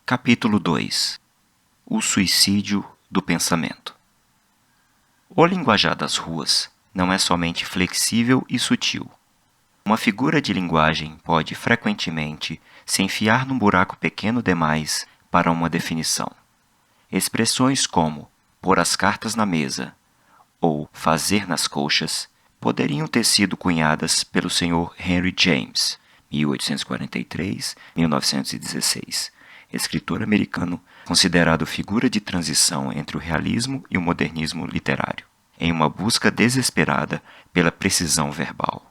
Capítulo 2. O suicídio do pensamento. O linguajar das ruas não é somente flexível e sutil. Uma figura de linguagem pode frequentemente se enfiar num buraco pequeno demais para uma definição. Expressões como pôr as cartas na mesa ou fazer nas coxas poderiam ter sido cunhadas pelo Sr. Henry James, 1843-1916, escritor americano considerado figura de transição entre o realismo e o modernismo literário, em uma busca desesperada pela precisão verbal.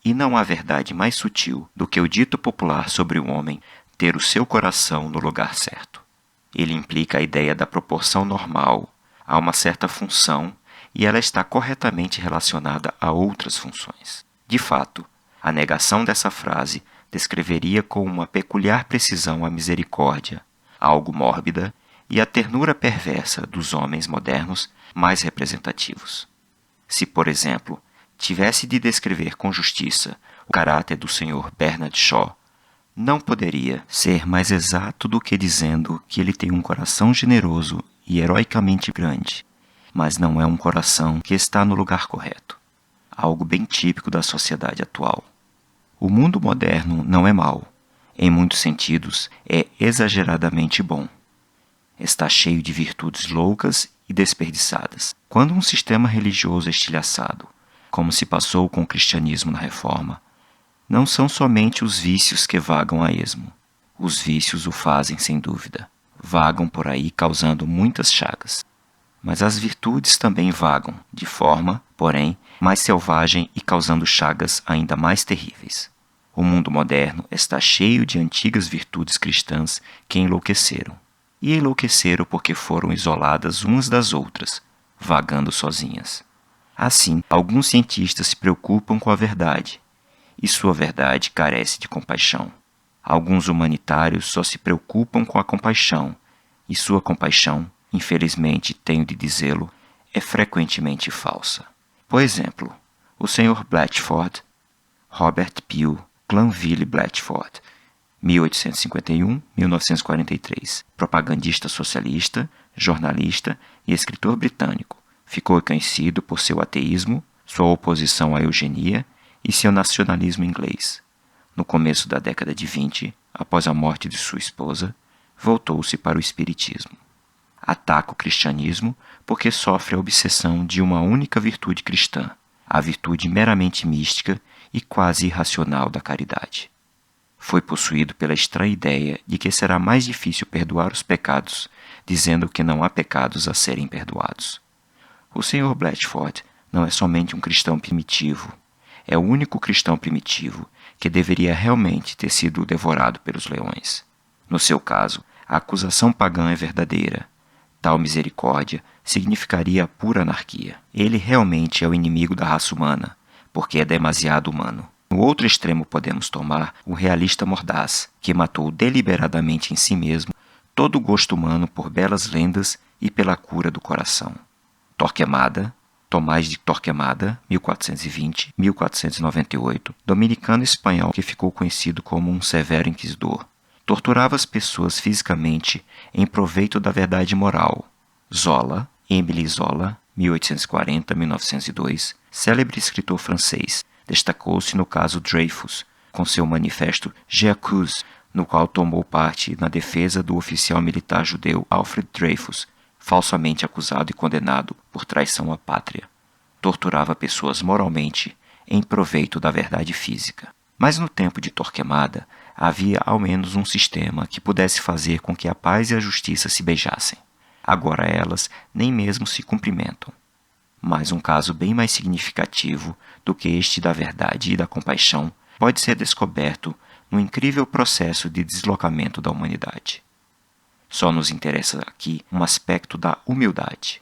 E não há verdade mais sutil do que o dito popular sobre o homem ter o seu coração no lugar certo. Ele implica a ideia da proporção normal a uma certa função e ela está corretamente relacionada a outras funções. De fato, a negação dessa frase descreveria com uma peculiar precisão a misericórdia, algo mórbida, e a ternura perversa dos homens modernos mais representativos. Se, por exemplo, tivesse de descrever com justiça o caráter do Sr. Bernard Shaw, não poderia ser mais exato do que dizendo que ele tem um coração generoso e heroicamente grande, mas não é um coração que está no lugar correto, algo bem típico da sociedade atual. O mundo moderno não é mau, em muitos sentidos é exageradamente bom. Está cheio de virtudes loucas e desperdiçadas. Quando um sistema religioso é estilhaçado, como se passou com o cristianismo na Reforma, não são somente os vícios que vagam a esmo. Os vícios o fazem sem dúvida. Vagam por aí causando muitas chagas. Mas as virtudes também vagam, de forma, porém, mais selvagem e causando chagas ainda mais terríveis. O mundo moderno está cheio de antigas virtudes cristãs que enlouqueceram. E enlouqueceram porque foram isoladas umas das outras, vagando sozinhas. Assim, alguns cientistas se preocupam com a verdade, e sua verdade carece de compaixão. Alguns humanitários só se preocupam com a compaixão, e sua compaixão, infelizmente tenho de dizê-lo, é frequentemente falsa. Por exemplo, o Sr. Blatchford, Robert Peel Glanville Blatchford, 1851-1943, propagandista socialista, jornalista e escritor britânico, ficou conhecido por seu ateísmo, sua oposição à eugenia e seu nacionalismo inglês. No começo da década de 20, após a morte de sua esposa, voltou-se para o espiritismo. Ataca o cristianismo porque sofre a obsessão de uma única virtude cristã, a virtude meramente mística e quase irracional da caridade. Foi possuído pela estranha ideia de que será mais difícil perdoar os pecados, dizendo que não há pecados a serem perdoados. O Sr. Blatchford não é somente um cristão primitivo, é o único cristão primitivo que deveria realmente ter sido devorado pelos leões. No seu caso, a acusação pagã é verdadeira. Tal misericórdia significaria a pura anarquia. Ele realmente é o inimigo da raça humana, porque é demasiado humano. No outro extremo podemos tomar o realista mordaz, que matou deliberadamente em si mesmo todo o gosto humano por belas lendas e pela cura do coração. Torquemada, Tomás de Torquemada, 1420-1498, dominicano espanhol que ficou conhecido como um severo inquisidor, torturava as pessoas fisicamente em proveito da verdade moral. Zola, Émile Zola, 1840-1902, célebre escritor francês, destacou-se no caso Dreyfus, com seu manifesto J'accuse, no qual tomou parte na defesa do oficial militar judeu Alfred Dreyfus, falsamente acusado e condenado por traição à pátria. Torturava pessoas moralmente em proveito da verdade física. Mas no tempo de Torquemada havia ao menos um sistema que pudesse fazer com que a paz e a justiça se beijassem. Agora elas nem mesmo se cumprimentam. Mas um caso bem mais significativo do que este da verdade e da compaixão pode ser descoberto no incrível processo de deslocamento da humanidade. Só nos interessa aqui um aspecto da humildade.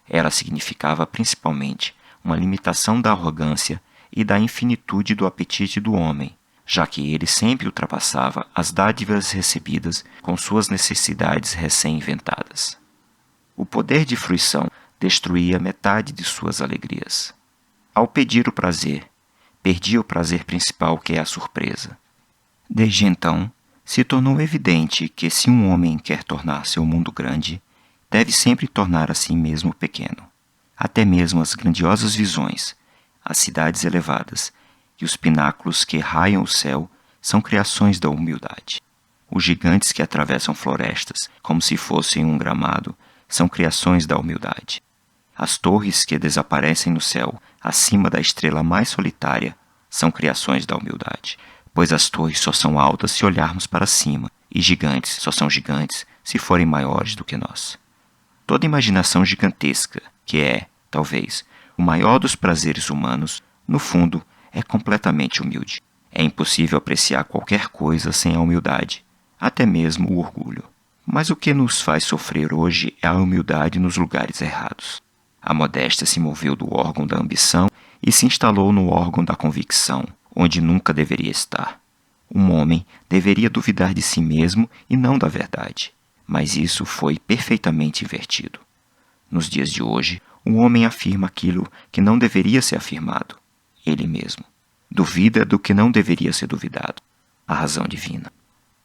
Ela significava principalmente uma limitação da arrogância e da infinitude do apetite do homem, já que ele sempre ultrapassava as dádivas recebidas com suas necessidades recém-inventadas. O poder de fruição destruía metade de suas alegrias. Ao pedir o prazer, perdia o prazer principal, que é a surpresa. Desde então, Se tornou evidente que se um homem quer tornar seu mundo grande, deve sempre tornar a si mesmo pequeno. Até mesmo as grandiosas visões, as cidades elevadas e os pináculos que raiam o céu são criações da humildade. Os gigantes que atravessam florestas como se fossem um gramado são criações da humildade. As torres que desaparecem no céu, acima da estrela mais solitária, são criações da humildade, pois as torres só são altas se olharmos para cima, e gigantes só são gigantes se forem maiores do que nós. Toda imaginação gigantesca, que é, talvez, o maior dos prazeres humanos, no fundo, é completamente humilde. É impossível apreciar qualquer coisa sem a humildade, até mesmo o orgulho. Mas o que nos faz sofrer hoje é a humildade nos lugares errados. A modéstia se moveu do órgão da ambição e se instalou no órgão da convicção, onde nunca deveria estar. Um homem deveria duvidar de si mesmo e não da verdade, mas isso foi perfeitamente invertido. Nos dias de hoje, o homem afirma aquilo que não deveria ser afirmado, ele mesmo. Duvida do que não deveria ser duvidado, a razão divina.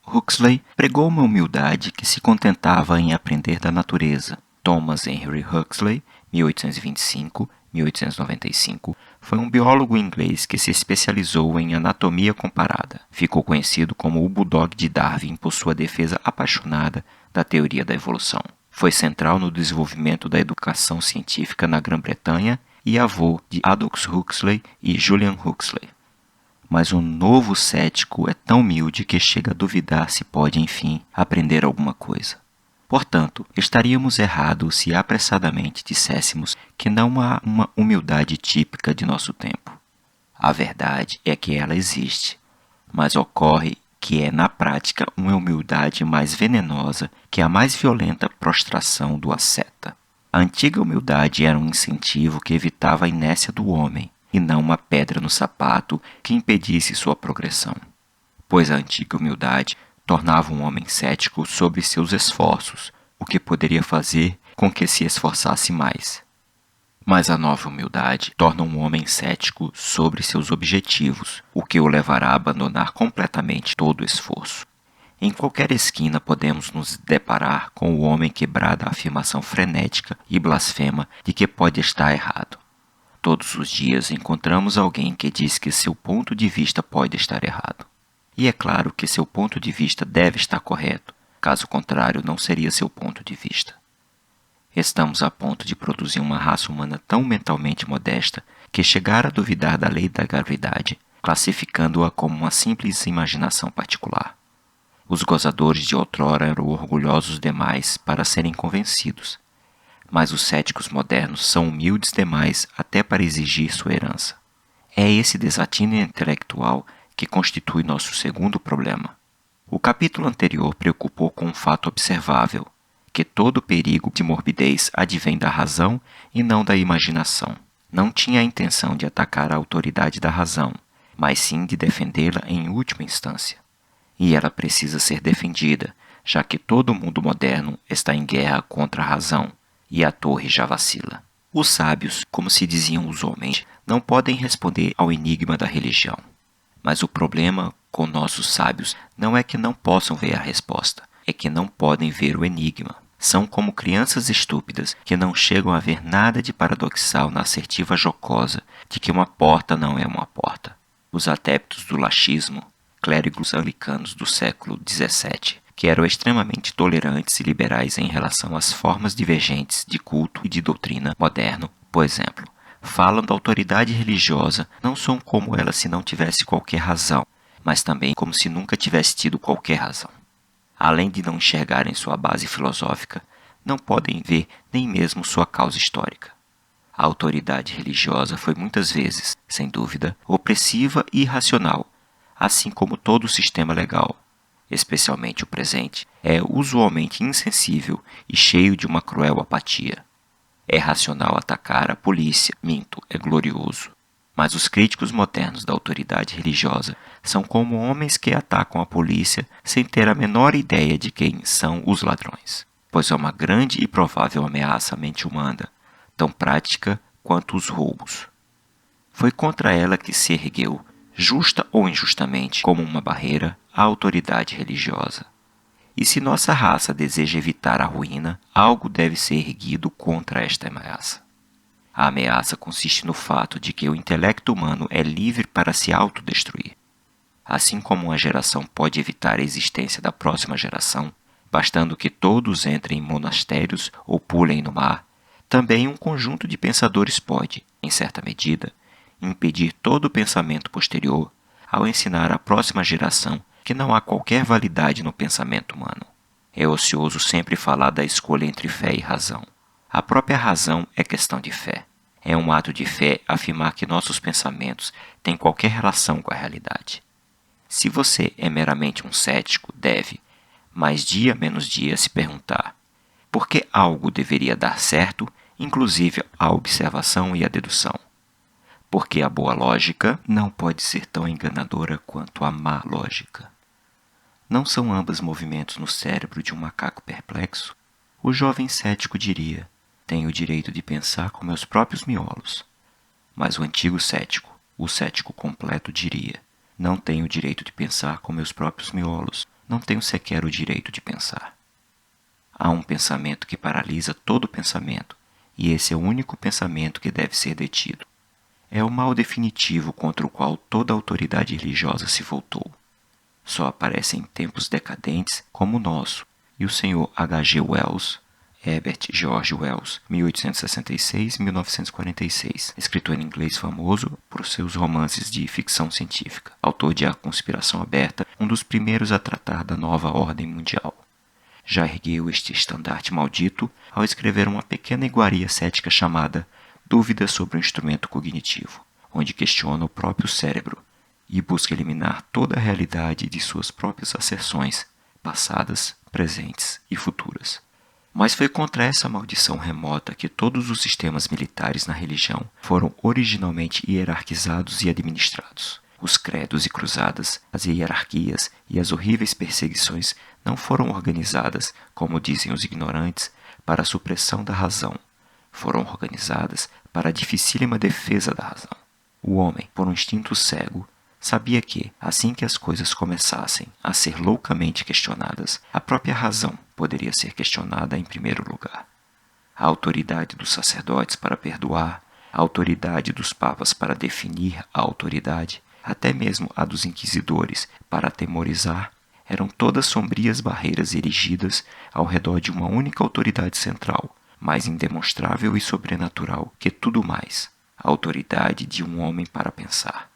Huxley pregou uma humildade que se contentava em aprender da natureza. Thomas Henry Huxley, 1825-1895, foi um biólogo inglês que se especializou em anatomia comparada. Ficou conhecido como o Bulldog de Darwin por sua defesa apaixonada da teoria da evolução. Foi central no desenvolvimento da educação científica na Grã-Bretanha e avô de Aldous Huxley e Julian Huxley. Mas um novo cético é tão humilde que chega a duvidar se pode, enfim, aprender alguma coisa. Portanto, estaríamos errados se apressadamente disséssemos que não há uma humildade típica de nosso tempo. A verdade é que ela existe, mas ocorre que é, na prática, uma humildade mais venenosa que a mais violenta prostração do asceta. A antiga humildade era um incentivo que evitava a inércia do homem, e não uma pedra no sapato que impedisse sua progressão. Pois a antiga humildade tornava um homem cético sobre seus esforços, o que poderia fazer com que se esforçasse mais. Mas a nova humildade torna um homem cético sobre seus objetivos, o que o levará a abandonar completamente todo o esforço. Em qualquer esquina podemos nos deparar com o homem que brada a afirmação frenética e blasfema de que pode estar errado. Todos os dias encontramos alguém que diz que seu ponto de vista pode estar errado. E é claro que seu ponto de vista deve estar correto, caso contrário não seria seu ponto de vista. Estamos a ponto de produzir uma raça humana tão mentalmente modesta que chegar a duvidar da lei da gravidade, classificando-a como uma simples imaginação particular. Os gozadores de outrora eram orgulhosos demais para serem convencidos, mas os céticos modernos são humildes demais até para exigir sua herança. É esse desatino intelectual que constitui nosso segundo problema. O capítulo anterior preocupou com um fato observável, que todo perigo de morbidez advém da razão e não da imaginação. Não tinha a intenção de atacar a autoridade da razão, mas sim de defendê-la em última instância. E ela precisa ser defendida, já que todo mundo moderno está em guerra contra a razão, e a torre já vacila. Os sábios, como se diziam os homens, não podem responder ao enigma da religião. Mas o problema com nossos sábios não é que não possam ver a resposta, é que não podem ver o enigma. São como crianças estúpidas que não chegam a ver nada de paradoxal na assertiva jocosa de que uma porta não é uma porta. Os adeptos do laxismo, clérigos anglicanos do século XVII, que eram extremamente tolerantes e liberais em relação às formas divergentes de culto e de doutrina moderno, por exemplo, falam da autoridade religiosa não só como ela se não tivesse qualquer razão, mas também como se nunca tivesse tido qualquer razão. Além de não enxergarem sua base filosófica, não podem ver nem mesmo sua causa histórica. A autoridade religiosa foi muitas vezes, sem dúvida, opressiva e irracional, assim como todo o sistema legal, especialmente o presente, é usualmente insensível e cheio de uma cruel apatia. É racional atacar a polícia, é glorioso. Mas os críticos modernos da autoridade religiosa são como homens que atacam a polícia sem ter a menor ideia de quem são os ladrões, pois é uma grande e provável ameaça à mente humana, tão prática quanto os roubos. Foi contra ela que se ergueu, justa ou injustamente, como uma barreira, a autoridade religiosa. E se nossa raça deseja evitar a ruína, algo deve ser erguido contra esta ameaça. A ameaça consiste no fato de que o intelecto humano é livre para se autodestruir. Assim como uma geração pode evitar a existência da próxima geração, bastando que todos entrem em monastérios ou pulem no mar, também um conjunto de pensadores pode, em certa medida, impedir todo o pensamento posterior ao ensinar à próxima geração que não há qualquer validade no pensamento humano. É ocioso sempre falar da escolha entre fé e razão. A própria razão é questão de fé. É um ato de fé afirmar que nossos pensamentos têm qualquer relação com a realidade. Se você é meramente um cético, deve, mais dia menos dia, se perguntar por que algo deveria dar certo, inclusive a observação e a dedução. Porque a boa lógica não pode ser tão enganadora quanto a má lógica. Não são ambos movimentos no cérebro de um macaco perplexo? O jovem cético diria: tenho o direito de pensar com meus próprios miolos. Mas o antigo cético, o cético completo, diria: não tenho o direito de pensar com meus próprios miolos, não tenho sequer o direito de pensar. Há um pensamento que paralisa todo pensamento, e esse é o único pensamento que deve ser detido. É o mal definitivo contra o qual toda autoridade religiosa se voltou. Só aparece em tempos decadentes como o nosso, e o Sr. H. G. Wells, Herbert George Wells, 1866-1946, escritor em inglês famoso por seus romances de ficção científica, autor de A Conspiração Aberta, um dos primeiros a tratar da nova ordem mundial. Já ergueu este estandarte maldito ao escrever uma pequena iguaria cética chamada Dúvidas sobre o Instrumento Cognitivo, onde questiona o próprio cérebro e busca eliminar toda a realidade de suas próprias asserções, passadas, presentes e futuras. Mas foi contra essa maldição remota que todos os sistemas militares na religião foram originalmente hierarquizados e administrados. Os credos e cruzadas, as hierarquias e as horríveis perseguições não foram organizadas, como dizem os ignorantes, para a supressão da razão. Foram organizadas para a dificílima defesa da razão. O homem, por um instinto cego, sabia que, assim que as coisas começassem a ser loucamente questionadas, a própria razão poderia ser questionada em primeiro lugar. A autoridade dos sacerdotes para perdoar, a autoridade dos papas para definir a autoridade, até mesmo a dos inquisidores para atemorizar, eram todas sombrias barreiras erigidas ao redor de uma única autoridade central, mais indemonstrável e sobrenatural que tudo mais, a autoridade de um homem para pensar.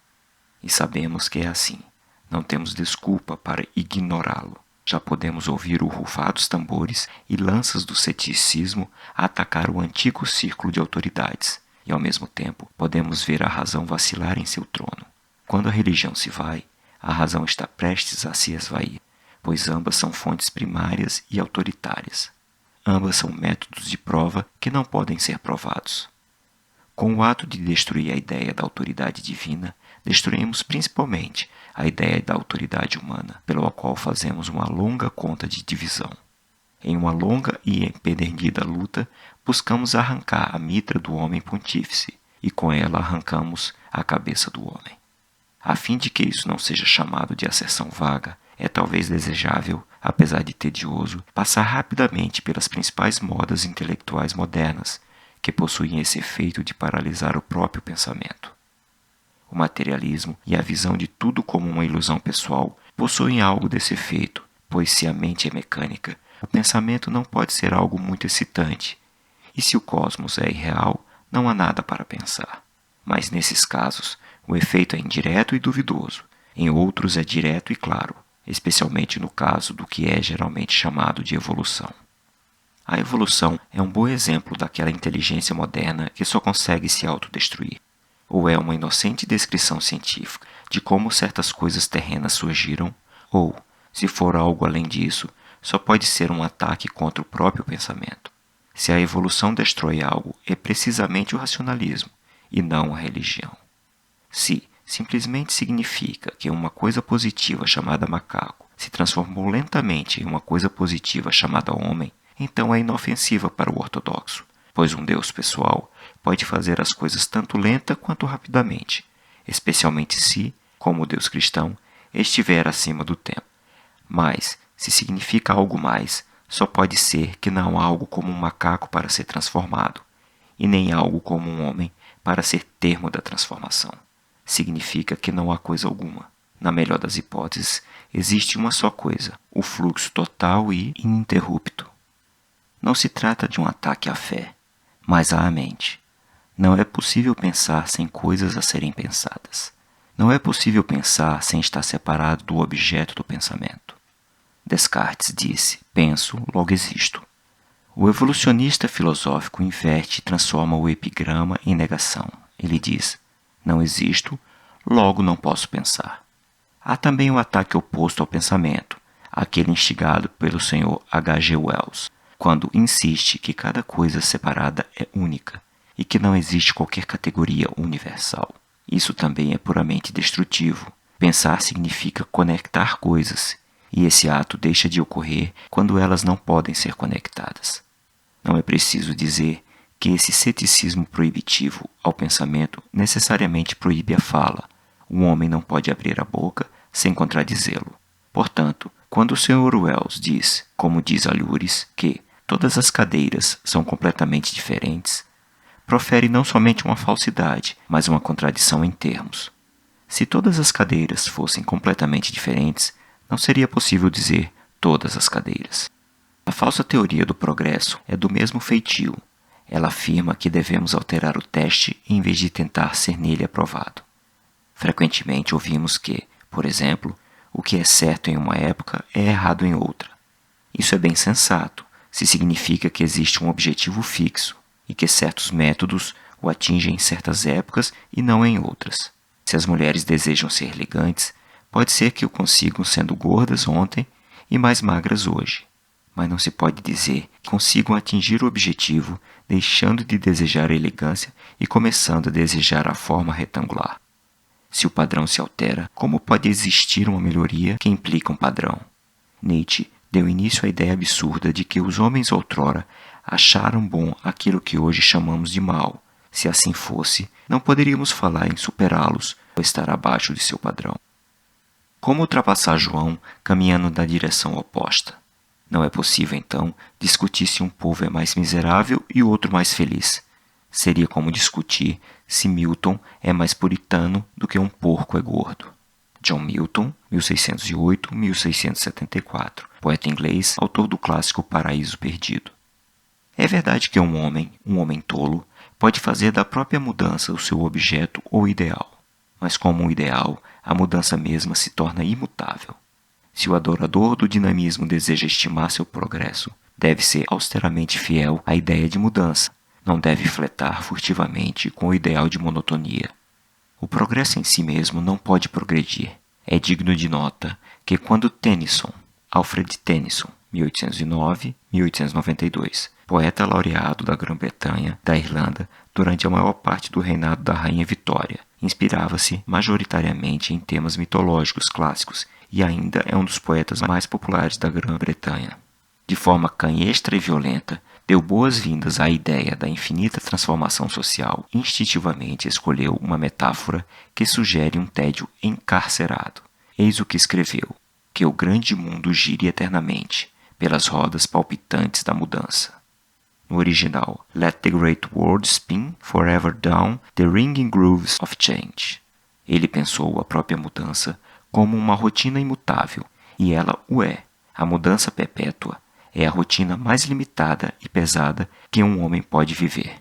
E sabemos que é assim. Não temos desculpa para ignorá-lo. Já podemos ouvir o rufar dos tambores e lanças do ceticismo atacar o antigo círculo de autoridades, e ao mesmo tempo podemos ver a razão vacilar em seu trono. Quando a religião se vai, a razão está prestes a se esvair, pois ambas são fontes primárias e autoritárias. Ambas são métodos de prova que não podem ser provados. Com o ato de destruir a ideia da autoridade divina, destruímos principalmente a ideia da autoridade humana, pela qual fazemos uma longa conta de divisão. Em uma longa e empedernida luta, buscamos arrancar a mitra do homem pontífice, e com ela arrancamos a cabeça do homem. A fim de que isso não seja chamado de asserção vaga, é talvez desejável, apesar de tedioso, passar rapidamente pelas principais modas intelectuais modernas, que possuem esse efeito de paralisar o próprio pensamento. O materialismo e a visão de tudo como uma ilusão pessoal possuem algo desse efeito, pois se a mente é mecânica, o pensamento não pode ser algo muito excitante, e se o cosmos é irreal, não há nada para pensar. Mas nesses casos, o efeito é indireto e duvidoso, em outros é direto e claro, especialmente no caso do que é geralmente chamado de evolução. A evolução é um bom exemplo daquela inteligência moderna que só consegue se autodestruir, ou é uma inocente descrição científica de como certas coisas terrenas surgiram, ou, se for algo além disso, só pode ser um ataque contra o próprio pensamento. Se a evolução destrói algo, é precisamente o racionalismo, e não a religião. Se simplesmente significa que uma coisa positiva chamada macaco se transformou lentamente em uma coisa positiva chamada homem, então é inofensiva para o ortodoxo, pois um Deus pessoal pode fazer as coisas tanto lenta quanto rapidamente, especialmente se, como o Deus cristão, estiver acima do tempo. Mas, se significa algo mais, só pode ser que não há algo como um macaco para ser transformado, e nem algo como um homem para ser termo da transformação. Significa que não há coisa alguma. Na melhor das hipóteses, existe uma só coisa, o fluxo total e ininterrupto. Não se trata de um ataque à fé, mas à mente. Não é possível pensar sem coisas a serem pensadas. Não é possível pensar sem estar separado do objeto do pensamento. Descartes disse: penso, logo existo. O evolucionista filosófico inverte e transforma o epigrama em negação. Ele diz: não existo, logo não posso pensar. Há também o ataque oposto ao pensamento, aquele instigado pelo Sr. H. G. Wells, quando insiste que cada coisa separada é única e que não existe qualquer categoria universal. Isso também é puramente destrutivo. Pensar significa conectar coisas, e esse ato deixa de ocorrer quando elas não podem ser conectadas. Não é preciso dizer que esse ceticismo proibitivo ao pensamento necessariamente proíbe a fala. O homem não pode abrir a boca sem contradizê-lo. Portanto, quando o Sr. Wells diz, como diz Allures, que todas as cadeiras são completamente diferentes, profere não somente uma falsidade, mas uma contradição em termos. Se todas as cadeiras fossem completamente diferentes, não seria possível dizer todas as cadeiras. A falsa teoria do progresso é do mesmo feitio. Ela afirma que devemos alterar o teste em vez de tentar ser nele aprovado. Frequentemente ouvimos que, por exemplo, o que é certo em uma época é errado em outra. Isso é bem sensato, se significa que existe um objetivo fixo e que certos métodos o atingem em certas épocas e não em outras. Se as mulheres desejam ser elegantes, pode ser que o consigam sendo gordas ontem e mais magras hoje. Mas não se pode dizer que consigam atingir o objetivo deixando de desejar a elegância e começando a desejar a forma retangular. Se o padrão se altera, como pode existir uma melhoria que implica um padrão? Nietzsche deu início à ideia absurda de que os homens outrora acharam bom aquilo que hoje chamamos de mal. Se assim fosse, não poderíamos falar em superá-los ou estar abaixo de seu padrão. Como ultrapassar João caminhando na direção oposta? Não é possível, então, discutir se um povo é mais miserável e o outro mais feliz. Seria como discutir se Milton é mais puritano do que um porco é gordo. John Milton, 1608-1674, poeta inglês, autor do clássico Paraíso Perdido. É verdade que um homem tolo, pode fazer da própria mudança o seu objeto ou ideal. Mas como um ideal, a mudança mesma se torna imutável. Se o adorador do dinamismo deseja estimar seu progresso, deve ser austeramente fiel à ideia de mudança. Não deve flertar furtivamente com o ideal de monotonia. O progresso em si mesmo não pode progredir. É digno de nota que quando Tennyson, Alfred Tennyson, 1809-1892, poeta laureado da Grã-Bretanha, da Irlanda, durante a maior parte do reinado da Rainha Vitória, inspirava-se majoritariamente em temas mitológicos clássicos e ainda é um dos poetas mais populares da Grã-Bretanha. De forma canhestra e violenta, deu boas-vindas à ideia da infinita transformação social. Instintivamente escolheu uma metáfora que sugere um tédio encarcerado. Eis o que escreveu: que o grande mundo gire eternamente, pelas rodas palpitantes da mudança. No original, Let the great world spin forever down the ringing grooves of change. Ele pensou a própria mudança como uma rotina imutável, e ela o é. A mudança perpétua é a rotina mais limitada e pesada que um homem pode viver.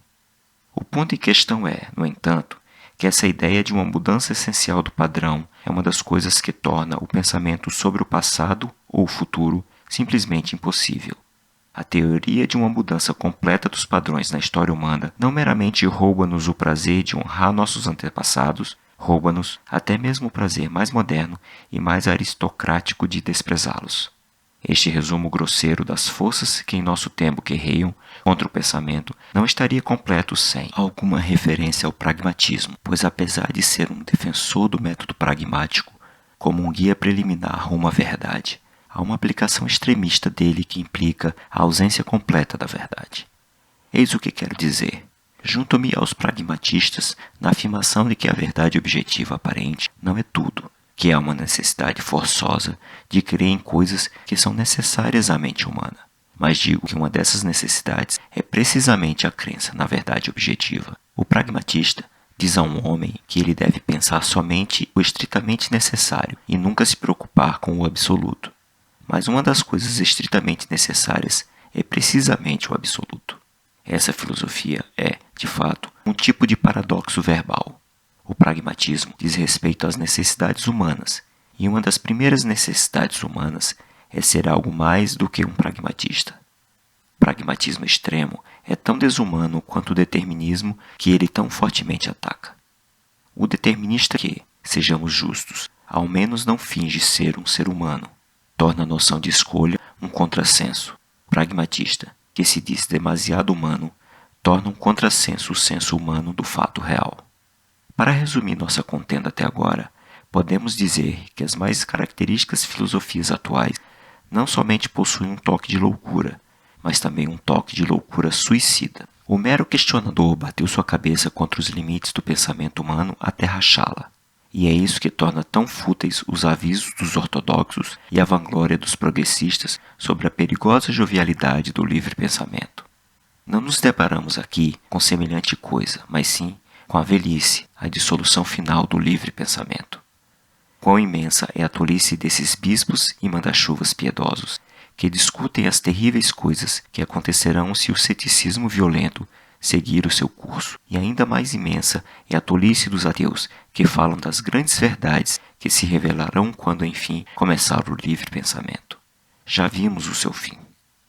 O ponto em questão é, no entanto, que essa ideia de uma mudança essencial do padrão é uma das coisas que torna o pensamento sobre o passado ou o futuro simplesmente impossível. A teoria de uma mudança completa dos padrões na história humana não meramente rouba-nos o prazer de honrar nossos antepassados, rouba-nos até mesmo o prazer mais moderno e mais aristocrático de desprezá-los. Este resumo grosseiro das forças que em nosso tempo guerreiam contra o pensamento não estaria completo sem alguma referência ao pragmatismo, pois apesar de ser um defensor do método pragmático como um guia preliminar rumo à verdade, há uma aplicação extremista dele que implica a ausência completa da verdade. Eis o que quero dizer. Junto-me aos pragmatistas na afirmação de que a verdade objetiva aparente não é tudo, que há uma necessidade forçosa de crer em coisas que são necessárias à mente humana. Mas digo que uma dessas necessidades é precisamente a crença na verdade objetiva. O pragmatista diz a um homem que ele deve pensar somente o estritamente necessário e nunca se preocupar com o absoluto. Mas uma das coisas estritamente necessárias é precisamente o absoluto. Essa filosofia é, de fato, um tipo de paradoxo verbal. O pragmatismo diz respeito às necessidades humanas, e uma das primeiras necessidades humanas é ser algo mais do que um pragmatista. O pragmatismo extremo é tão desumano quanto o determinismo que ele tão fortemente ataca. O determinista que, sejamos justos, ao menos não finge ser um ser humano, torna a noção de escolha um contrassenso. O pragmatista, que se diz demasiado humano, torna um contrassenso o senso humano do fato real. Para resumir nossa contenda até agora, podemos dizer que as mais características filosofias atuais não somente possuem um toque de loucura, mas também um toque de loucura suicida. O mero questionador bateu sua cabeça contra os limites do pensamento humano até rachá-la. E é isso que torna tão fúteis os avisos dos ortodoxos e a vanglória dos progressistas sobre a perigosa jovialidade do livre pensamento. Não nos deparamos aqui com semelhante coisa, mas sim com a velhice, a dissolução final do livre pensamento. Quão imensa é a tolice desses bispos e manda-chuvas piedosos, que discutem as terríveis coisas que acontecerão se o ceticismo violento seguir o seu curso. E ainda mais imensa é a tolice dos ateus, que falam das grandes verdades que se revelarão quando, enfim, começar o livre pensamento. Já vimos o seu fim.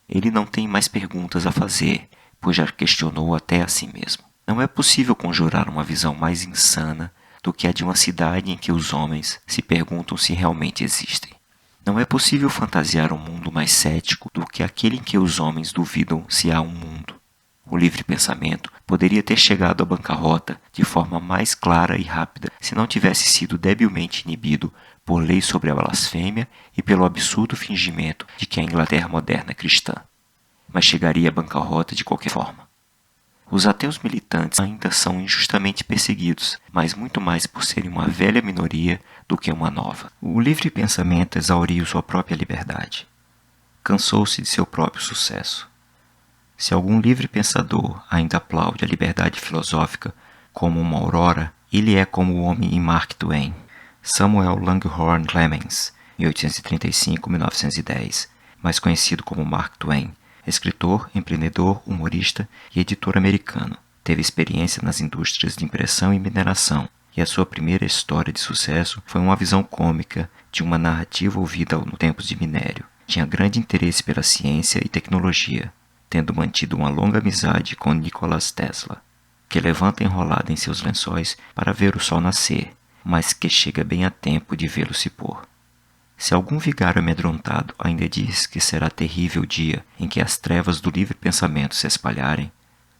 Ele não tem mais perguntas a fazer, pois já questionou até a si mesmo. Não é possível conjurar uma visão mais insana do que a de uma cidade em que os homens se perguntam se realmente existem. Não é possível fantasiar um mundo mais cético do que aquele em que os homens duvidam se há um mundo. O livre pensamento poderia ter chegado à bancarrota de forma mais clara e rápida se não tivesse sido debilmente inibido por leis sobre a blasfêmia e pelo absurdo fingimento de que a Inglaterra moderna é cristã. Mas chegaria à bancarrota de qualquer forma. Os ateus militantes ainda são injustamente perseguidos, mas muito mais por serem uma velha minoria do que uma nova. O livre pensamento exauriu sua própria liberdade. Cansou-se de seu próprio sucesso. Se algum livre pensador ainda aplaude a liberdade filosófica como uma aurora, ele é como o homem em Mark Twain, Samuel Langhorne Clemens, 1835-1910, mais conhecido como Mark Twain, escritor, empreendedor, humorista e editor americano. Teve experiência nas indústrias de impressão e mineração, e a sua primeira história de sucesso foi uma visão cômica de uma narrativa ouvida no tempos de minério. Tinha grande interesse pela ciência e tecnologia, tendo mantido uma longa amizade com Nikola Tesla, que levanta enrolado em seus lençóis para ver o sol nascer, mas que chega bem a tempo de vê-lo se pôr. Se algum vigário amedrontado ainda diz que será terrível o dia em que as trevas do livre pensamento se espalharem,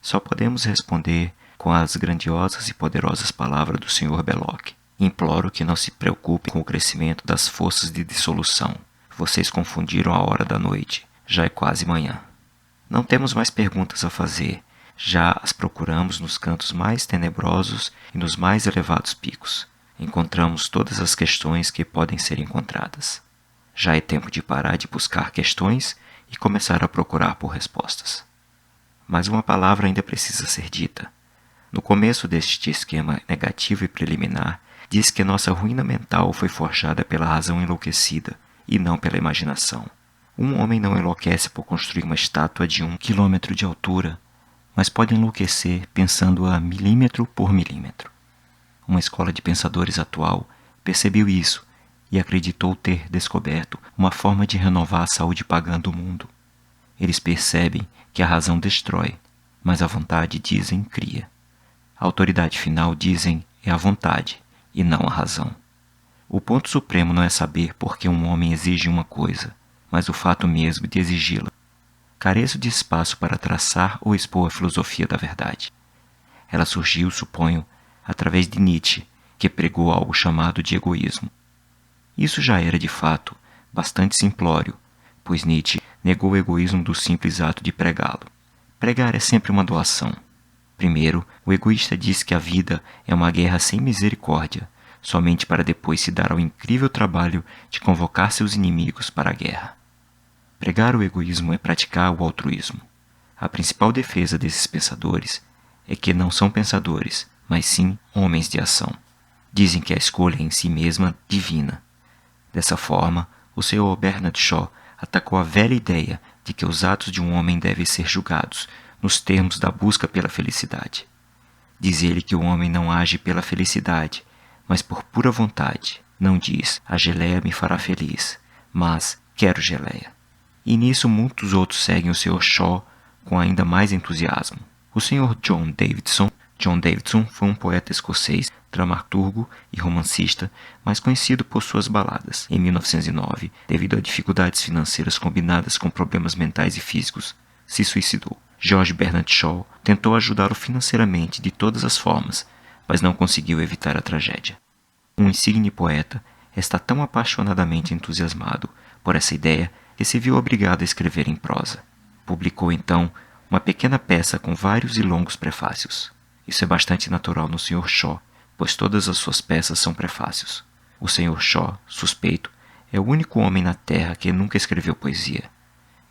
só podemos responder com as grandiosas e poderosas palavras do Sr. Belloc. Imploro que não se preocupem com o crescimento das forças de dissolução. Vocês confundiram a hora da noite. Já é quase manhã. Não temos mais perguntas a fazer. Já as procuramos nos cantos mais tenebrosos e nos mais elevados picos. Encontramos todas as questões que podem ser encontradas. Já é tempo de parar de buscar questões e começar a procurar por respostas. Mas uma palavra ainda precisa ser dita. No começo deste esquema negativo e preliminar, diz que nossa ruína mental foi forjada pela razão enlouquecida e não pela imaginação. Um homem não enlouquece por construir uma estátua de 1 quilômetro de altura, mas pode enlouquecer pensando-a milímetro por milímetro. Uma escola de pensadores atual percebeu isso e acreditou ter descoberto uma forma de renovar a saúde pagã do mundo. Eles percebem que a razão destrói, mas a vontade, dizem, cria. A autoridade final, dizem, é a vontade e não a razão. O ponto supremo não é saber por que um homem exige uma coisa, mas o fato mesmo de exigi-la. Careço de espaço para traçar ou expor a filosofia da verdade. Ela surgiu, suponho, através de Nietzsche, que pregou algo chamado de egoísmo. Isso já era, de fato, bastante simplório, pois Nietzsche negou o egoísmo do simples ato de pregá-lo. Pregar é sempre uma doação. Primeiro, o egoísta diz que a vida é uma guerra sem misericórdia, somente para depois se dar ao incrível trabalho de convocar seus inimigos para a guerra. Pregar o egoísmo é praticar o altruísmo. A principal defesa desses pensadores é que não são pensadores, mas sim homens de ação. Dizem que a escolha é em si mesma divina. Dessa forma, o Sr. Bernard Shaw atacou a velha ideia de que os atos de um homem devem ser julgados nos termos da busca pela felicidade. Diz ele que o homem não age pela felicidade, mas por pura vontade. Não diz, a geleia me fará feliz, mas quero geleia. E nisso muitos outros seguem o Sr. Shaw com ainda mais entusiasmo. O Sr. John Davidson foi um poeta escocês, dramaturgo e romancista, mais conhecido por suas baladas. Em 1909, devido a dificuldades financeiras combinadas com problemas mentais e físicos, se suicidou. George Bernard Shaw tentou ajudá-lo financeiramente de todas as formas, mas não conseguiu evitar a tragédia. Um insigne poeta está tão apaixonadamente entusiasmado por essa ideia que se viu obrigado a escrever em prosa. Publicou então uma pequena peça com vários e longos prefácios. Isso é bastante natural no Sr. Shaw, pois todas as suas peças são prefácios. O Sr. Shaw, suspeito, é o único homem na Terra que nunca escreveu poesia,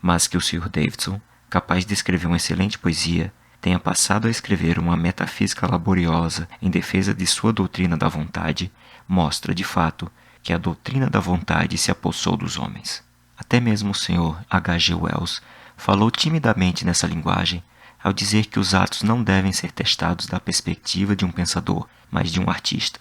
mas que o Sr. Davidson, capaz de escrever uma excelente poesia, tenha passado a escrever uma metafísica laboriosa em defesa de sua doutrina da vontade, mostra, de fato, que a doutrina da vontade se apossou dos homens. Até mesmo o Sr. H.G. Wells falou timidamente nessa linguagem ao dizer que os atos não devem ser testados da perspectiva de um pensador, mas de um artista.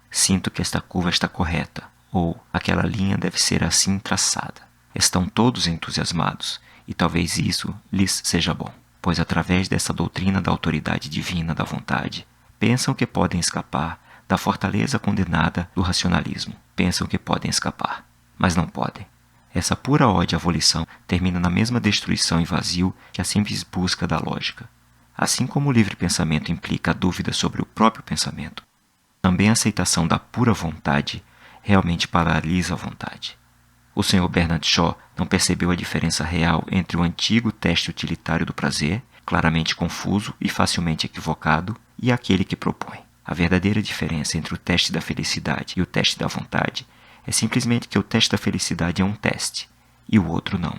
Sinto que esta curva está correta, ou aquela linha deve ser assim traçada. Estão todos entusiasmados, e talvez isso lhes seja bom, pois através dessa doutrina da autoridade divina da vontade, pensam que podem escapar da fortaleza condenada do racionalismo. Pensam que podem escapar, mas não podem. Essa pura ode à volição termina na mesma destruição e vazio que a simples busca da lógica. Assim como o livre pensamento implica a dúvida sobre o próprio pensamento, também a aceitação da pura vontade realmente paralisa a vontade. O Sr. Bernard Shaw não percebeu a diferença real entre o antigo teste utilitário do prazer, claramente confuso e facilmente equivocado, e aquele que propõe. A verdadeira diferença entre o teste da felicidade e o teste da vontade é simplesmente que o teste da felicidade é um teste, e o outro não.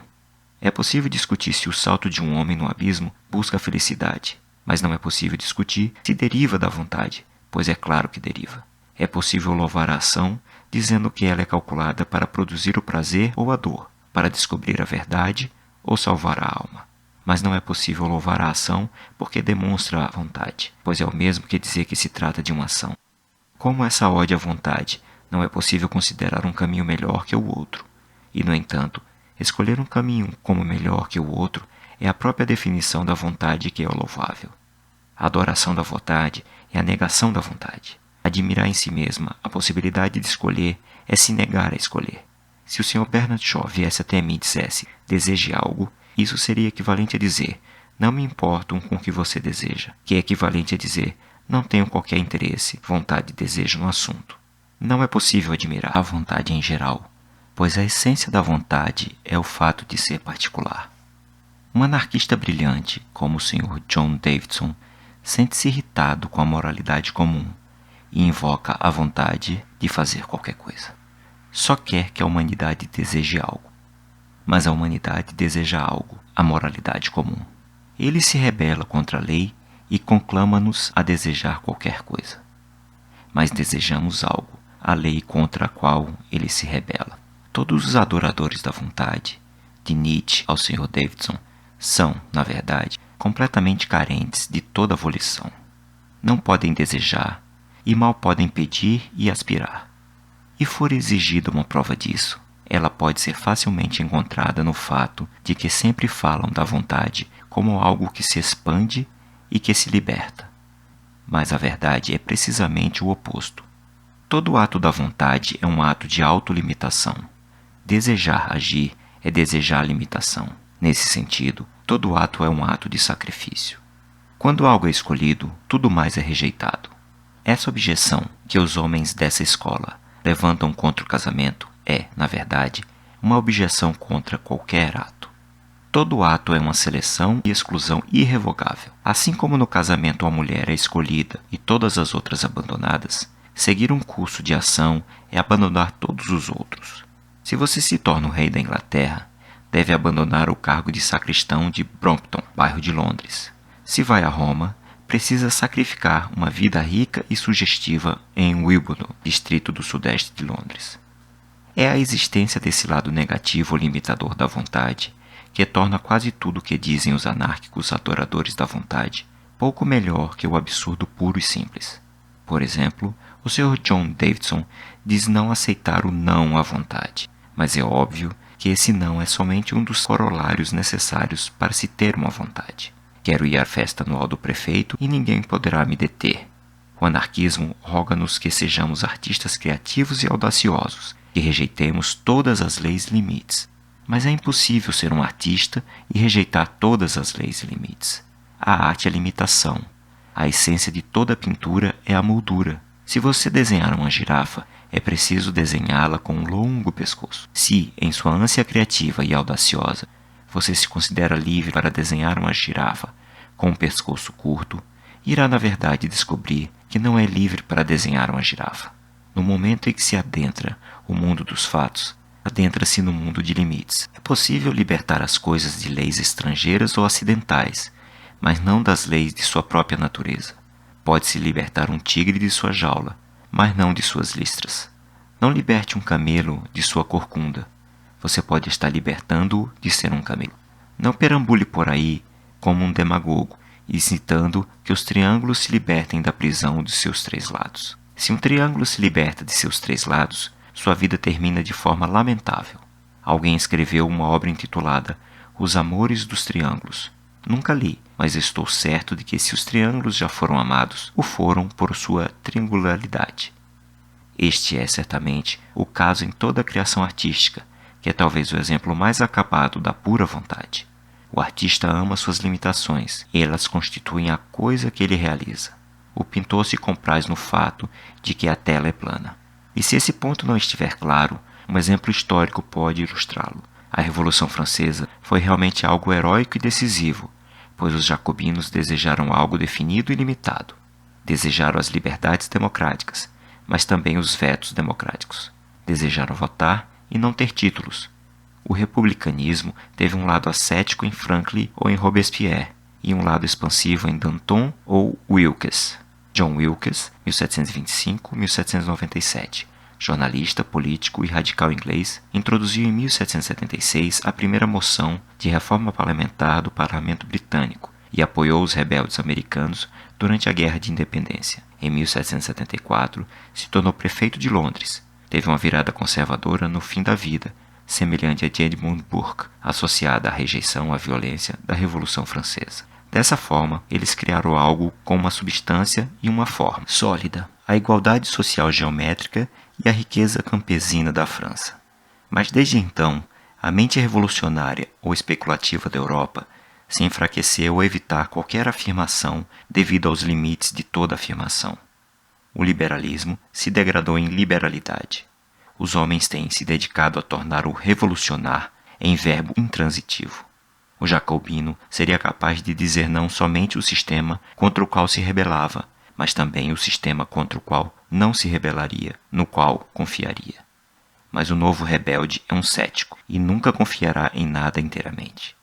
É possível discutir se o salto de um homem no abismo busca a felicidade, mas não é possível discutir se deriva da vontade, pois é claro que deriva. É possível louvar a ação, dizendo que ela é calculada para produzir o prazer ou a dor, para descobrir a verdade ou salvar a alma. Mas não é possível louvar a ação porque demonstra a vontade, pois é o mesmo que dizer que se trata de uma ação. Como essa ode à vontade, não é possível considerar um caminho melhor que o outro. E, no entanto, escolher um caminho como melhor que o outro é a própria definição da vontade que é o louvável. A adoração da vontade é a negação da vontade. Admirar em si mesma a possibilidade de escolher é se negar a escolher. Se o Sr. Bernard Shaw viesse até mim e dissesse, deseje algo, isso seria equivalente a dizer, não me importo com o que você deseja, que é equivalente a dizer, não tenho qualquer interesse, vontade e desejo no assunto. Não é possível admirar a vontade em geral, pois a essência da vontade é o fato de ser particular. Um anarquista brilhante, como o Sr. John Davidson, sente-se irritado com a moralidade comum e invoca a vontade de fazer qualquer coisa. Só quer que a humanidade deseje algo. Mas a humanidade deseja algo, a moralidade comum. Ele se rebela contra a lei e conclama-nos a desejar qualquer coisa. Mas desejamos algo, a lei contra a qual ele se rebela. Todos os adoradores da vontade, de Nietzsche ao Sr. Davidson, são, na verdade, completamente carentes de toda volição. Não podem desejar e mal podem pedir e aspirar. E for exigida uma prova disso, ela pode ser facilmente encontrada no fato de que sempre falam da vontade como algo que se expande e que se liberta. Mas a verdade é precisamente o oposto. Todo ato da vontade é um ato de autolimitação. Desejar agir é desejar limitação. Nesse sentido, todo ato é um ato de sacrifício. Quando algo é escolhido, tudo mais é rejeitado. Essa objeção que os homens dessa escola levantam contra o casamento é, na verdade, uma objeção contra qualquer ato. Todo ato é uma seleção e exclusão irrevogável. Assim como no casamento a mulher é escolhida e todas as outras abandonadas, Seguir um curso de ação é abandonar todos os outros. Se você se torna o rei da Inglaterra, deve abandonar o cargo de sacristão de Brompton, bairro de Londres. Se vai a Roma, precisa sacrificar uma vida rica e sugestiva em Wimbledon, distrito do sudeste de Londres. É a existência desse lado negativo ou limitador da vontade que torna quase tudo o que dizem os anárquicos adoradores da vontade pouco melhor que o absurdo puro e simples. Por exemplo, o Sr. John Davidson diz não aceitar o não à vontade, mas é óbvio que esse não é somente um dos corolários necessários para se ter uma vontade. Quero ir à festa anual do prefeito e ninguém poderá me deter. O anarquismo roga-nos que sejamos artistas criativos e audaciosos, que rejeitemos todas as leis e limites. Mas é impossível ser um artista e rejeitar todas as leis e limites. A arte é limitação. A essência de toda pintura é a moldura. Se você desenhar uma girafa, é preciso desenhá-la com um longo pescoço. Se, em sua ânsia criativa e audaciosa, você se considera livre para desenhar uma girafa com um pescoço curto, irá na verdade descobrir que não é livre para desenhar uma girafa. No momento em que se adentra o mundo dos fatos, adentra-se no mundo de limites. É possível libertar as coisas de leis estrangeiras ou acidentais, mas não das leis de sua própria natureza. Pode-se libertar um tigre de sua jaula, mas não de suas listras. Não liberte um camelo de sua corcunda. Você pode estar libertando-o de ser um camelo. Não perambule por aí como um demagogo, incitando que os triângulos se libertem da prisão de seus três lados. Se um triângulo se liberta de seus três lados, sua vida termina de forma lamentável. Alguém escreveu uma obra intitulada Os Amores dos Triângulos. Nunca li, mas estou certo de que se os triângulos já foram amados, o foram por sua triangularidade. Este é certamente o caso em toda a criação artística, que é talvez o exemplo mais acabado da pura vontade. O artista ama suas limitações, e elas constituem a coisa que ele realiza. O pintor se compraz no fato de que a tela é plana. E se esse ponto não estiver claro, um exemplo histórico pode ilustrá-lo. A Revolução Francesa foi realmente algo heróico e decisivo, pois os jacobinos desejaram algo definido e limitado. Desejaram as liberdades democráticas, mas também os vetos democráticos. Desejaram votar e não ter títulos. O republicanismo teve um lado ascético em Franklin ou em Robespierre, e um lado expansivo em Danton ou Wilkes. John Wilkes, 1725-1797, jornalista, político e radical inglês, introduziu em 1776 a primeira moção de reforma parlamentar do Parlamento Britânico e apoiou os rebeldes americanos durante a Guerra de Independência. Em 1774, se tornou prefeito de Londres. Teve uma virada conservadora no fim da vida, semelhante a de Edmund Burke, associada à rejeição à violência da Revolução Francesa. Dessa forma, eles criaram algo com uma substância e uma forma sólida, a igualdade social geométrica e a riqueza campesina da França. Mas desde então, a mente revolucionária ou especulativa da Europa se enfraqueceu ao evitar qualquer afirmação devido aos limites de toda afirmação. O liberalismo se degradou em liberalidade. Os homens têm se dedicado a tornar o revolucionar em verbo intransitivo. O jacobino seria capaz de dizer não somente o sistema contra o qual se rebelava, mas também o sistema contra o qual não se rebelaria, no qual confiaria. Mas o novo rebelde é um cético e nunca confiará em nada inteiramente.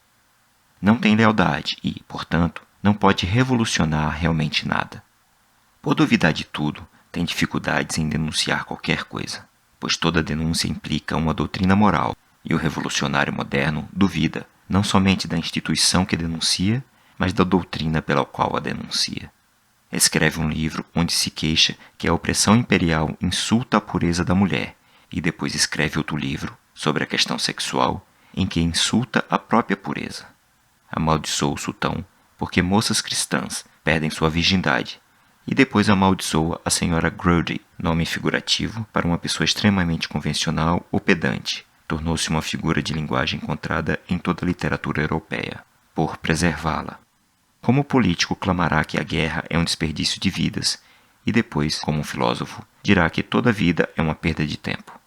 Não tem lealdade e, portanto, não pode revolucionar realmente nada. Por duvidar de tudo, tem dificuldades em denunciar qualquer coisa, pois toda denúncia implica uma doutrina moral, e o revolucionário moderno duvida não somente da instituição que denuncia, mas da doutrina pela qual a denuncia. Escreve um livro onde se queixa que a opressão imperial insulta a pureza da mulher, e depois escreve outro livro sobre a questão sexual em que insulta a própria pureza. Amaldiçoa o sultão porque moças cristãs perdem sua virgindade, e depois amaldiçoa a senhora Grundy, nome figurativo para uma pessoa extremamente convencional ou pedante. Tornou-se uma figura de linguagem encontrada em toda a literatura europeia, por preservá-la. Como político, clamará que a guerra é um desperdício de vidas, e depois, como um filósofo, dirá que toda vida é uma perda de tempo.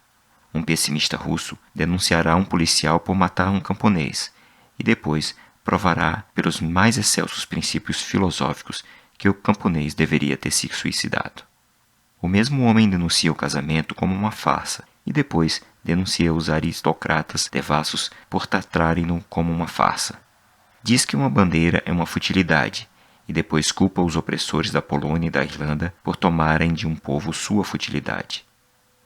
Um pessimista russo denunciará um policial por matar um camponês, e depois provará, pelos mais excelsos princípios filosóficos, que o camponês deveria ter se suicidado. O mesmo homem denuncia o casamento como uma farsa e depois denuncia os aristocratas devassos por tratarem-no como uma farsa. Diz que uma bandeira é uma futilidade e depois culpa os opressores da Polônia e da Irlanda por tomarem de um povo sua futilidade.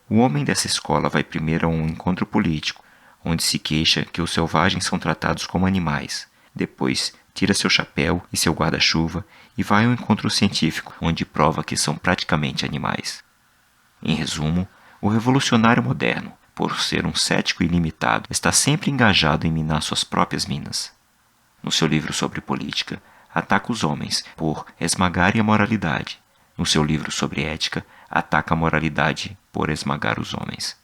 O homem dessa escola vai primeiro a um encontro político, onde se queixa que os selvagens são tratados como animais. Depois, tira seu chapéu e seu guarda-chuva e vai ao encontro científico, onde prova que são praticamente animais. Em resumo, o revolucionário moderno, por ser um cético ilimitado, está sempre engajado em minar suas próprias minas. No seu livro sobre política, ataca os homens por esmagarem a moralidade. No seu livro sobre ética, ataca a moralidade por esmagar os homens.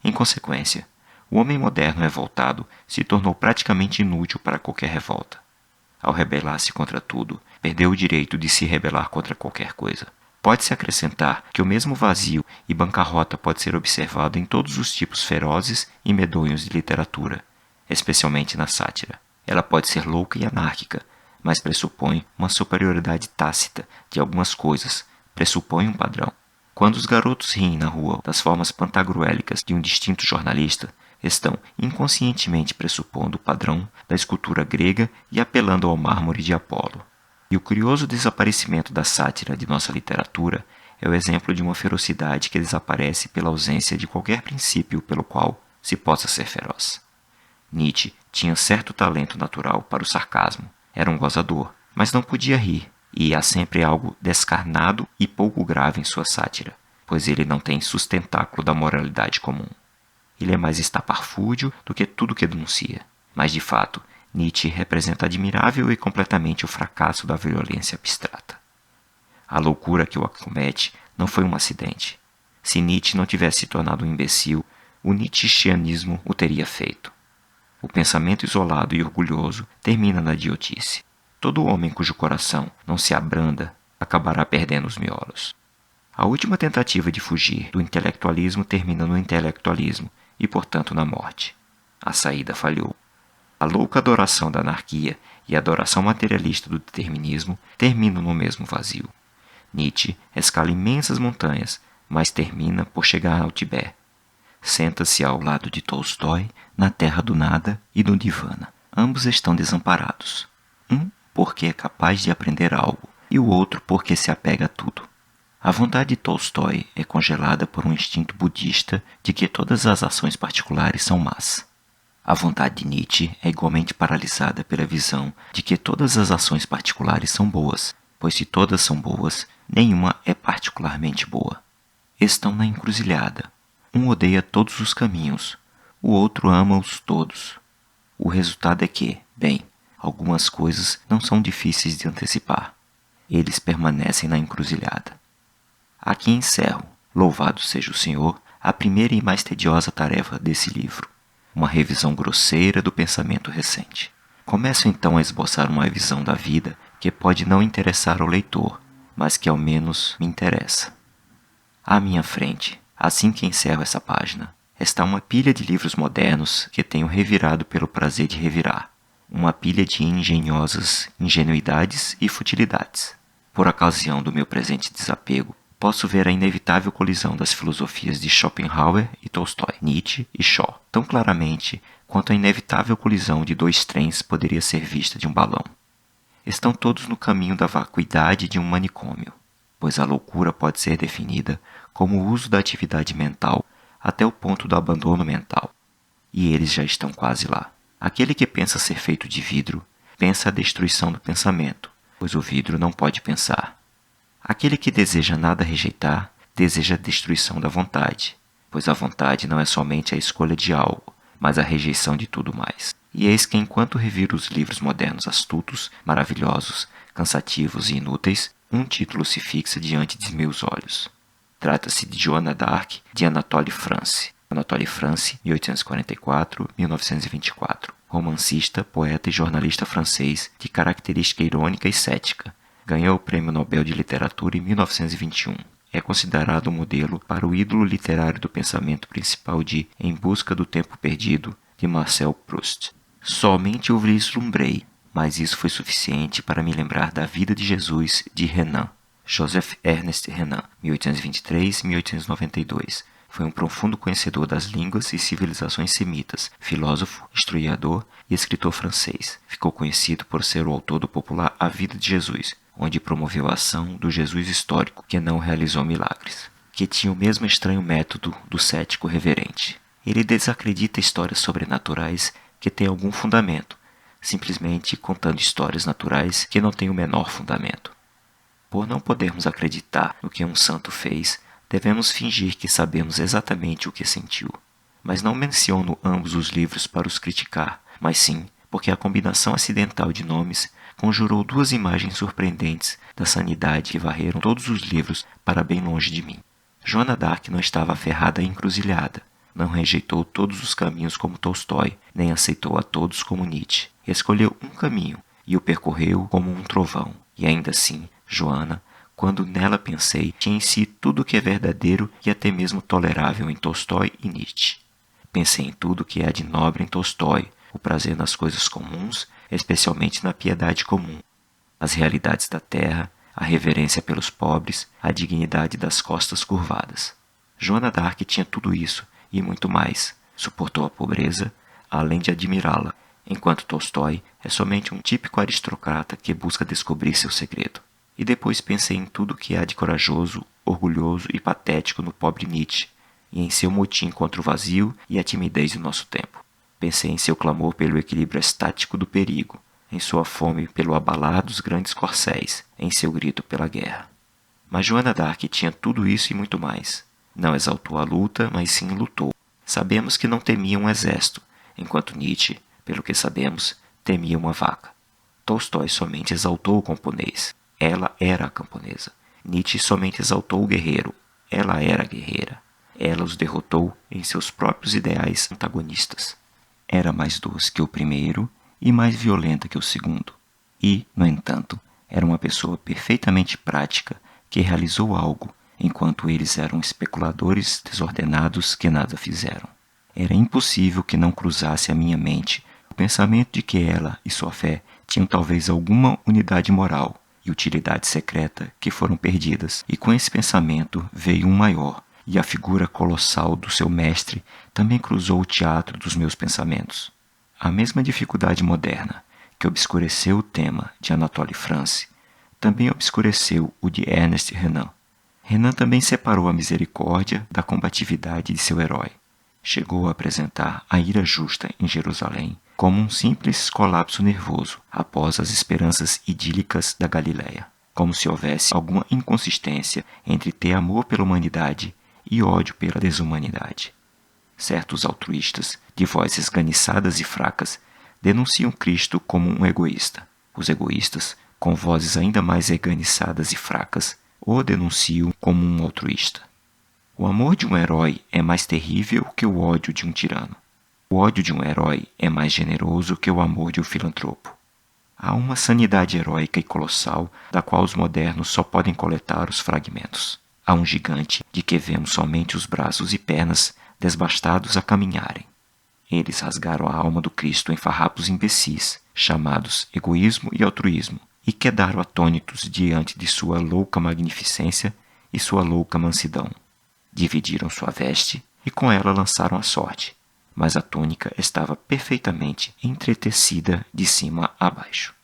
Em consequência, o homem moderno revoltado se tornou praticamente inútil para qualquer revolta. Ao rebelar-se contra tudo, perdeu o direito de se rebelar contra qualquer coisa. Pode-se acrescentar que o mesmo vazio e bancarrota pode ser observado em todos os tipos ferozes e medonhos de literatura, especialmente na sátira. Ela pode ser louca e anárquica, mas pressupõe uma superioridade tácita de algumas coisas, pressupõe um padrão. Quando os garotos riem na rua das formas pantagruélicas de um distinto jornalista, estão inconscientemente pressupondo o padrão da escultura grega e apelando ao mármore de Apolo. E o curioso desaparecimento da sátira de nossa literatura é o exemplo de uma ferocidade que desaparece pela ausência de qualquer princípio pelo qual se possa ser feroz. Nietzsche tinha certo talento natural para o sarcasmo. Era um gozador, mas não podia rir, e há sempre algo descarnado e pouco grave em sua sátira, pois ele não tem sustentáculo da moralidade comum. Ele é mais estapafúrdio do que tudo que denuncia. Mas, de fato, Nietzsche representa admirável e completamente o fracasso da violência abstrata. A loucura que o acomete não foi um acidente. Se Nietzsche não tivesse se tornado um imbecil, o nietzscheanismo o teria feito. O pensamento isolado e orgulhoso termina na idiotice. Todo homem cujo coração não se abranda acabará perdendo os miolos. A última tentativa de fugir do intelectualismo termina no intelectualismo e, portanto, na morte. A saída falhou. A louca adoração da anarquia e a adoração materialista do determinismo terminam no mesmo vazio. Nietzsche escala imensas montanhas, mas termina por chegar ao Tibete. Senta-se ao lado de Tolstói, na terra do nada e do Nirvana. Ambos estão desamparados. Um porque é capaz de aprender algo, e o outro porque se apega a tudo. A vontade de Tolstói é congelada por um instinto budista de que todas as ações particulares são más. A vontade de Nietzsche é igualmente paralisada pela visão de que todas as ações particulares são boas, pois se todas são boas, nenhuma é particularmente boa. Estão na encruzilhada. Um odeia todos os caminhos, o outro ama-os todos. O resultado é que, bem, algumas coisas não são difíceis de antecipar. Eles permanecem na encruzilhada. Aqui encerro, louvado seja o Senhor, a primeira e mais tediosa tarefa desse livro, uma revisão grosseira do pensamento recente. Começo então a esboçar uma visão da vida que pode não interessar ao leitor, mas que ao menos me interessa. À minha frente, assim que encerro essa página, está uma pilha de livros modernos que tenho revirado pelo prazer de revirar, uma pilha de engenhosas ingenuidades e futilidades. Por ocasião do meu presente desapego, posso ver a inevitável colisão das filosofias de Schopenhauer e Tolstói, Nietzsche e Shaw, tão claramente quanto a inevitável colisão de dois trens poderia ser vista de um balão. Estão todos no caminho da vacuidade de um manicômio, pois a loucura pode ser definida como o uso da atividade mental até o ponto do abandono mental, e eles já estão quase lá. Aquele que pensa ser feito de vidro, pensa a destruição do pensamento, pois o vidro não pode pensar. Aquele que deseja nada rejeitar, deseja a destruição da vontade, pois a vontade não é somente a escolha de algo, mas a rejeição de tudo mais. E eis que enquanto reviro os livros modernos astutos, maravilhosos, cansativos e inúteis, um título se fixa diante de meus olhos. Trata-se de Joana d'Arc, de Anatole France. Anatole France, 1844-1924. Romancista, poeta e jornalista francês de característica irônica e cética. Ganhou o Prêmio Nobel de Literatura em 1921. É considerado o modelo para o ídolo literário do pensamento principal de Em Busca do Tempo Perdido, de Marcel Proust. Somente o vislumbrei, mas isso foi suficiente para me lembrar da Vida de Jesus, de Renan. Joseph Ernest Renan, 1823-1892. Foi um profundo conhecedor das línguas e civilizações semitas, filósofo, historiador e escritor francês. Ficou conhecido por ser o autor do popular A Vida de Jesus, onde promoveu a ação do Jesus histórico, que não realizou milagres, que tinha o mesmo estranho método do cético reverente. Ele desacredita histórias sobrenaturais que têm algum fundamento, simplesmente contando histórias naturais que não têm o menor fundamento. Por não podermos acreditar no que um santo fez, devemos fingir que sabemos exatamente o que sentiu. Mas não menciono ambos os livros para os criticar, mas sim porque a combinação acidental de nomes conjurou duas imagens surpreendentes da sanidade que varreram todos os livros para bem longe de mim. Joana d'Arc não estava aferrada à encruzilhada, não rejeitou todos os caminhos como Tolstói, nem aceitou a todos como Nietzsche. Escolheu um caminho e o percorreu como um trovão, e ainda assim, Joana, quando nela pensei, tinha em si tudo o que é verdadeiro e até mesmo tolerável em Tolstói e Nietzsche. Pensei em tudo o que há de nobre em Tolstói, o prazer nas coisas comuns, especialmente na piedade comum, as realidades da terra, a reverência pelos pobres, a dignidade das costas curvadas. Joana d'Arc tinha tudo isso e muito mais. Suportou a pobreza, além de admirá-la, enquanto Tolstói é somente um típico aristocrata que busca descobrir seu segredo. E depois pensei em tudo que há de corajoso, orgulhoso e patético no pobre Nietzsche, e em seu motim contra o vazio e a timidez do nosso tempo. Pensei em seu clamor pelo equilíbrio estático do perigo, em sua fome pelo abalar dos grandes corcéis, em seu grito pela guerra. Mas Joana d'Arc tinha tudo isso e muito mais. Não exaltou a luta, mas sim lutou. Sabemos que não temia um exército, enquanto Nietzsche, pelo que sabemos, temia uma vaca. Tolstói somente exaltou o camponês. Ela era a camponesa. Nietzsche somente exaltou o guerreiro. Ela era a guerreira. Ela os derrotou em seus próprios ideais antagonistas. Era mais doce que o primeiro e mais violenta que o segundo. E, no entanto, era uma pessoa perfeitamente prática que realizou algo, enquanto eles eram especuladores desordenados que nada fizeram. Era impossível que não cruzasse a minha mente o pensamento de que ela e sua fé tinham talvez alguma unidade moral e utilidade secreta que foram perdidas, e com esse pensamento veio um maior, e a figura colossal do seu mestre também cruzou o teatro dos meus pensamentos. A mesma dificuldade moderna que obscureceu o tema de Anatole France também obscureceu o de Ernest Renan. Renan também separou a misericórdia da combatividade de seu herói. Chegou a apresentar a ira justa em Jerusalém como um simples colapso nervoso após as esperanças idílicas da Galileia, como se houvesse alguma inconsistência entre ter amor pela humanidade e ódio pela desumanidade. Certos altruístas, de vozes esganiçadas e fracas, denunciam Cristo como um egoísta. Os egoístas, com vozes ainda mais esganiçadas e fracas, o denunciam como um altruísta. O amor de um herói é mais terrível que o ódio de um tirano. O ódio de um herói é mais generoso que o amor de um filantropo. Há uma sanidade heróica e colossal da qual os modernos só podem coletar os fragmentos. Há um gigante de que vemos somente os braços e pernas desbastados a caminharem. Eles rasgaram a alma do Cristo em farrapos imbecis, chamados egoísmo e altruísmo, e quedaram atônitos diante de sua louca magnificência e sua louca mansidão. Dividiram sua veste e com ela lançaram a sorte, mas a túnica estava perfeitamente entretecida de cima a baixo.